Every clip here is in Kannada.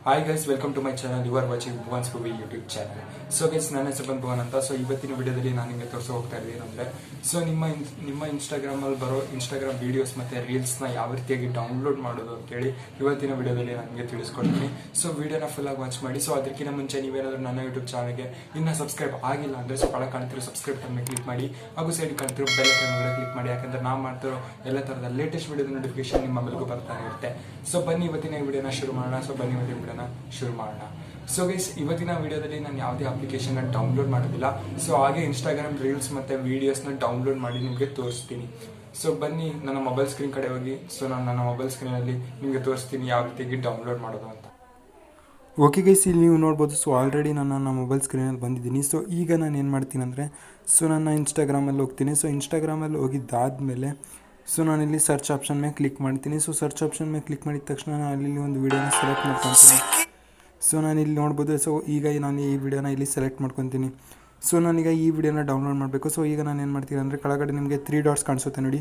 Hi guys, welcome to my channel. You are watching Bhuvan's movie YouTube channel. So guys, ನನ್ನ ಹೆಸರು ಭುವನ್ ಅಂತ. ಸೊ ಇವತ್ತಿನ ವಿಡಿಯೋದಲ್ಲಿ ನಾನು ನಿಮಗೆ ತೋರಿಸ ಹೋಗ್ತಾ ಇದ್ದೀನಿ ಅಂದರೆ, ಸೊ ನಿಮ್ಮ ಇನ್ಸ್ಟಾಗ್ರಾಮಲ್ಲಿ ಬರೋ ಇನ್ಸ್ಟಾಗ್ರಾಮ್ ವೀಡಿಯೋಸ್ ಮತ್ತು ರೀಲ್ಸ್ನ ಯಾವ ರೀತಿಯಾಗಿ ಡೌನ್ಲೋಡ್ ಮಾಡೋದು ಅಂತೇಳಿ ಇವತ್ತಿನ ವಿಡಿಯೋದಲ್ಲಿ ನಾನು ನಿಮಗೆ ತಿಳಿಸ್ಕೊಡ್ತೀನಿ. ಸೊ ವಿಡಿಯೋನ ಫುಲ್ಲಾಗಿ ವಾಚ್ ಮಾಡಿ. ಸೊ ಅದಕ್ಕಿಂತ ಮುಂಚೆ ನೀವೇನಾದರೂ ನನ್ನ ಯೂಟ್ಯೂಬ್ ಚಾನಲ್ಗೆ ಇನ್ನೂ ಸಬ್ಸ್ಕ್ರೈಬ್ ಆಗಿಲ್ಲ ಅಂದರೆ ಸೊ ಒಳಗೆ ಕಾಣ್ತಿರೋ ಸಬ್ಸ್ಕ್ರೈಬ್ ಮೇಲೆ ಕ್ಲಿಕ್ ಮಾಡಿ, ಹಾಗೂ ಸೈಡ್ ಕಾಣ್ತಿರೋ ಬೆಲ್ ಐಕಾನ್ ಮೇಲೆ ಕ್ಲಿಕ್ ಮಾಡಿ. ಯಾಕಂದರೆ ನಾವು ಮಾಡ್ತಿರೋ ಎಲ್ಲ ಥರದ ಲೇಟೆಸ್ಟ್ ವಿಡಿಯೋದ ನೋಟಿಫಿಕೇಶನ್ ನಿಮ್ಮ ಮೊಬೈಲ್ಗೂ ಬರ್ತಾನೆ ಇರುತ್ತೆ. ಸೊ ಬನ್ನಿ ಇವತ್ತಿನ ವಿಡಿಯೋನ ಶುರು ಮಾಡೋಣ. ಸೊ ಗೈಸ್, ಇವತ್ತಿನ ವಿಡಿಯೋದಲ್ಲಿ ನಾನು ಯಾವುದೇ ಅಪ್ಲಿಕೇಶನ್ ಡೌನ್ಲೋಡ್ ಮಾಡೋದಿಲ್ಲ. ಸೊ ಹಾಗೆ ಇನ್ಸ್ಟಾಗ್ರಾಮ್ ರೀಲ್ಸ್ ಮತ್ತು ವೀಡಿಯೋಸ್ನ ಡೌನ್ಲೋಡ್ ಮಾಡಿ ನಿಮಗೆ ತೋರಿಸ್ತೀನಿ. ಸೊ ಬನ್ನಿ ನನ್ನ ಮೊಬೈಲ್ ಸ್ಕ್ರೀನ್ ಕಡೆ ಹೋಗಿ. ಸೊ ನಾನು ನನ್ನ ಮೊಬೈಲ್ ಸ್ಕ್ರೀನಲ್ಲಿ ನಿಮಗೆ ತೋರಿಸ್ತೀನಿ ಯಾವ ರೀತಿಯಾಗಿ ಡೌನ್ಲೋಡ್ ಮಾಡೋದು ಅಂತ. ಓಕೆ ಗೈಸ್, ಇಲ್ಲಿ ನೀವು ನೋಡ್ಬೋದು. ಸೊ ಆಲ್ರೆಡಿ ನಾನು ನನ್ನ ಮೊಬೈಲ್ ಸ್ಕ್ರೀನಲ್ಲಿ ಬಂದಿದ್ದೀನಿ. ಸೊ ಈಗ ನಾನು ಏನು ಮಾಡ್ತೀನಿ ಅಂದರೆ, ಸೊ ನನ್ನ ಇನ್ಸ್ಟಾಗ್ರಾಮಲ್ಲಿ ಹೋಗ್ತೀನಿ. ಸೊ ಇನ್ಸ್ಟಾಗ್ರಾಮಲ್ಲಿ ಹೋಗಿದ್ದಾದಮೇಲೆ ಸೊ ನಾನಿಲ್ಲಿ ಸರ್ಚ್ ಆಪ್ಷನ್ ಮೇಲೆ ಕ್ಲಿಕ್ ಮಾಡ್ತೀನಿ. ಸೊ ಸರ್ಚ್ ಆಪ್ಷನ್ ಮೇಲೆ ಕ್ಲಿಕ್ ಮಾಡಿದ ತಕ್ಷಣ ನಾನು ಅಲ್ಲಿ ಒಂದು ವೀಡಿಯೋನ ಸೆಲೆಕ್ಟ್ ಮಾಡ್ಕೊತೀನಿ. ಸೊ ನಾನಿಲ್ಲಿ ನೋಡ್ಬೋದು. ಸೊ ಈಗ ನಾನು ಈ ವಿಡಿಯೋನ ಇಲ್ಲಿ ಸೆಲೆಕ್ಟ್ ಮಾಡ್ಕೊತೀನಿ. ಸೊ ನಾನೀಗ ಈ ವಿಡಿಯೋನ ಡೌನ್ಲೋಡ್ ಮಾಡಬೇಕು. ಸೊ ಈಗ ನಾನು ಏನು ಮಾಡ್ತೀನಿ ಅಂದರೆ, ಕೆಳಗಡೆ ನಿಮಗೆ 3 ಡಾಟ್ಸ್ ಕಾಣಿಸುತ್ತೆ ನೋಡಿ.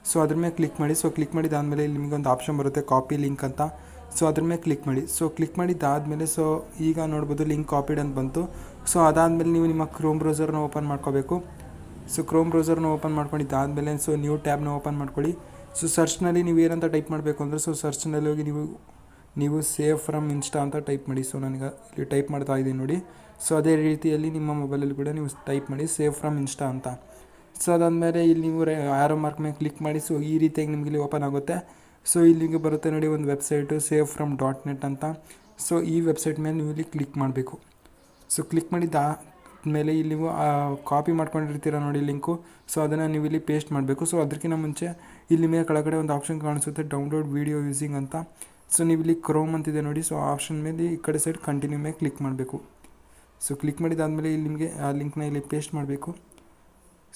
ಸೊ ಅದ್ರ ಮೇಲೆ ಕ್ಲಿಕ್ ಮಾಡಿ. ಸೊ ಕ್ಲಿಕ್ ಮಾಡಿದಾದಮೇಲೆ ಇಲ್ಲಿ ನಿಮಗೆ ಒಂದು ಆಪ್ಷನ್ ಬರುತ್ತೆ, ಕಾಪಿ ಲಿಂಕ್ ಅಂತ. ಸೊ ಅದ್ರ ಮೇಲೆ ಕ್ಲಿಕ್ ಮಾಡಿ. ಸೊ ಕ್ಲಿಕ್ ಮಾಡಿದ್ದಾದಮೇಲೆ ಸೊ ಈಗ ನೋಡ್ಬೋದು ಲಿಂಕ್ ಕಾಪಿಡ್ ಅಂತ ಬಂತು. ಸೊ ಅದಾದಮೇಲೆ ನೀವು ನಿಮ್ಮ ಕ್ರೋಮ್ ಬ್ರೌಸರ್ನ ಓಪನ್ ಮಾಡ್ಕೋಬೇಕು. ಸೊ ಕ್ರೋಮ್ ಬ್ರೌಸರ್ನ ಓಪನ್ ಮಾಡ್ಕೊಂಡಿದ್ದಾದಮೇಲೆ ಸೊ ನ್ಯೂ ಟ್ಯಾಬ್ನ ಓಪನ್ ಮಾಡ್ಕೊಳ್ಳಿ. ಸೊ ಸರ್ಚ್ನಲ್ಲಿ ನೀವು ಏನಂತ ಟೈಪ್ ಮಾಡಬೇಕು ಅಂದರೆ, ಸೊ ಸರ್ಚ್ನಲ್ಲಿ ಹೋಗಿ ನೀವು ಸೇವ್ ಫ್ರಮ್ ಇನ್ಸ್ಟಾ ಅಂತ ಟೈಪ್ ಮಾಡಿ. ಸೊ ನನಗೆ ಇಲ್ಲಿ ಟೈಪ್ ಮಾಡ್ತಾ ಇದ್ದೀನಿ ನೋಡಿ. ಸೊ ಅದೇ ರೀತಿಯಲ್ಲಿ ನಿಮ್ಮ ಮೊಬೈಲಲ್ಲಿ ಕೂಡ ನೀವು ಟೈಪ್ ಮಾಡಿ ಸೇವ್ ಫ್ರಮ್ ಇನ್ಸ್ಟಾ ಅಂತ. ಸೊ ಅದಾದಮೇಲೆ ಇಲ್ಲಿ ನೀವು ಆರೋ ಮಾರ್ಕ್ ಮೇಲೆ ಕ್ಲಿಕ್ ಮಾಡಿ. ಸೊ ಈ ರೀತಿಯಾಗಿ ನಿಮಗೆ ಇಲ್ಲಿ ಓಪನ್ ಆಗುತ್ತೆ. ಸೊ ಇಲ್ಲಿಗೆ ಬರುತ್ತೆ ನೋಡಿ ಒಂದು ವೆಬ್ಸೈಟು, ಸೇವ್ ಫ್ರಮ್ .net ಅಂತ. ಸೊ ಈ ವೆಬ್ಸೈಟ್ ಮೇಲೆ ನೀವು ಇಲ್ಲಿ ಕ್ಲಿಕ್ ಮಾಡಬೇಕು. ಸೊ ಕ್ಲಿಕ್ ಮಾಡಿದ್ದಾದಮೇಲೆ ಇಲ್ಲಿ ನೀವು ಕಾಪಿ ಮಾಡ್ಕೊಂಡಿರ್ತೀರ ನೋಡಿ ಲಿಂಕು. ಸೊ ಅದನ್ನು ನೀವು ಇಲ್ಲಿ ಪೇಸ್ಟ್ ಮಾಡಬೇಕು. ಸೊ ಅದಕ್ಕಿಂತ ಮುಂಚೆ ಇಲ್ಲಿ ಮೇಲೆ ಕೆಳಗಡೆ ಒಂದು ಆಪ್ಷನ್ ಕಾಣಿಸುತ್ತೆ, ಡೌನ್ಲೋಡ್ ವೀಡಿಯೋ ಯೂಸಿಂಗ್ ಅಂತ. ಸೊ ನೀವು ಇಲ್ಲಿ ಕ್ರೋಮ್ ಅಂತಿದೆ ನೋಡಿ. ಸೊ ಆಪ್ಷನ್ ಮೇಲೆ ಈ ಕಡೆ ಸೈಡ್ ಕಂಟಿನ್ಯೂ ಮೇಲೆ ಕ್ಲಿಕ್ ಮಾಡಬೇಕು. ಸೊ ಕ್ಲಿಕ್ ಮಾಡಿದಾದಮೇಲೆ ಇಲ್ಲಿ ನಿಮಗೆ ಆ ಲಿಂಕ್ನ ಇಲ್ಲಿ ಪೇಸ್ಟ್ ಮಾಡಬೇಕು.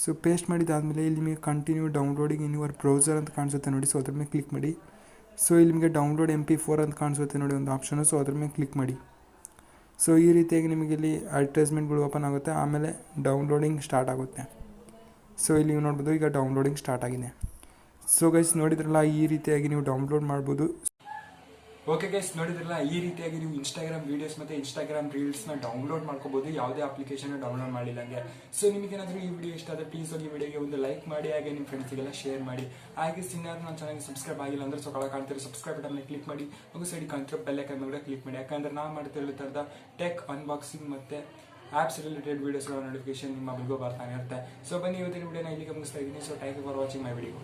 ಸೊ ಪೇಸ್ಟ್ ಮಾಡಿದಾದಮೇಲೆ ಇಲ್ಲಿ ನಿಮಗೆ continue downloading in your browser ಅಂತ ಕಾಣಿಸುತ್ತೆ ನೋಡಿ. ಸೊ ಅದ್ರ ಮೇಲೆ ಕ್ಲಿಕ್ ಮಾಡಿ. ಸೊ ಇಲ್ಲಿ ನಿಮಗೆ ಡೌನ್ಲೋಡ್ MP4 ಅಂತ ಕಾಣಿಸುತ್ತೆ ನೋಡಿ ಒಂದು ಆಪ್ಷನು. ಸೊ ಅದ್ರ ಮೇಲೆ ಕ್ಲಿಕ್ ಮಾಡಿ. ಸೊ ಈ ರೀತಿಯಾಗಿ ನಿಮಗೆ ಇಲ್ಲಿ ಅಡ್ವರ್ಟೈಸ್ಮೆಂಟ್ಗಳು ಓಪನ್ ಆಗುತ್ತೆ. ಆಮೇಲೆ ಡೌನ್ಲೋಡಿಂಗ್ ಸ್ಟಾರ್ಟ್ ಆಗುತ್ತೆ. ಸೊ ಇಲ್ಲಿ ನೀವು ನೋಡ್ಬೋದು, ಈಗ ಡೌನ್ಲೋಡಿಂಗ್ ಸ್ಟಾರ್ಟ್ ಆಗಿದೆ. ಸೊ ಗೈಸ್ ನೋಡಿದ್ರಲ್ಲ, ಈ ರೀತಿಯಾಗಿ ನೀವು ಡೌನ್ಲೋಡ್ ಮಾಡ್ಬೋದು. ಓಕೆ ಗೈಸ್, ನೋಡಿದ್ರಲ್ಲ, ಈ ರೀತಿಯಾಗಿ ನೀವು ಇನ್ಸ್ಟಾಗ್ರಾಮ್ ವೀಡಿಯೋಸ್ ಮತ್ತು ಇನ್ಸ್ಟಾಗ್ರಾಮ್ ರೀಲ್ಸ್ನ ಡೌನ್ಲೋಡ್ ಮಾಡ್ಕೋಬೋದು, ಯಾವುದೇ ಅಪ್ಲಿಕೇಶನ್ ಡೌನ್ಲೋಡ್ ಮಾಡಿಲ್ಲಂಗೆ. ಸೊ ನಿಮಗೇನಾದರೂ ಈ ವಿಡಿಯೋ ಇಷ್ಟ ಆದರೆ ಪ್ಲೀಸ್ ಹೋಗಿ ವಿಡಿಯೋಗೆ ಒಂದು ಲೈಕ್ ಮಾಡಿ, ಹಾಗೆ ನಿಮ್ಮ ಫ್ರೆಂಡ್ಸಿಗೆಲ್ಲ ಶೇರ್ ಮಾಡಿ. ಹಾಗೆ ಸಿನ್ನಾರು ನನ್ನ ಚಾನಲ್ಗೆ ಸಬ್ಸ್ಕ್ರೈಬ್ ಆಗಿಲ್ಲ ಅಂದರೆ ಸೊ ಕೆಳಗೆ ಕಾಣ್ತಿರೋ ಸಬ್ಸ್ಕ್ರೈಬ್ ಬಟನ್ ಕ್ಲಿಕ್ ಮಾಡಿ, ಹಾಗೂ ಸೈಡ್ ಕಾಣ್ತಿರೋ ಬೆಲ್ ಐಕಾನ್ ಮೇಲೆ ಕ್ಲಿಕ್ ಮಾಡಿ. ಯಾಕಂದರೆ ನಾನು ಮಾಡ್ತಿರೋ ಥರದ ಟೆಕ್ ಅನ್ಬಾಕ್ಸಿಂಗ್ ಮತ್ತು ಆ್ಯಪ್ಸ್ ರಿಲೇಟೆಡ್ ವೀಡಿಯೋಸ್ಗಳ ನೋಟಿಫಿಕೇಶನ್ ನಿಮ್ಮ ಮೊಬೈಲ್ಗೂ ಬರ್ತಾನೆ ಇರುತ್ತೆ. ಸೊ ಬನ್ನಿ ಇವತ್ತಿನ ವಿಡಿಯೋನ ಇಲ್ಲಿಗೆ ಮುಗಿಸ್ತಾ ಇದ್ದೀನಿ. So thank you for watching my video.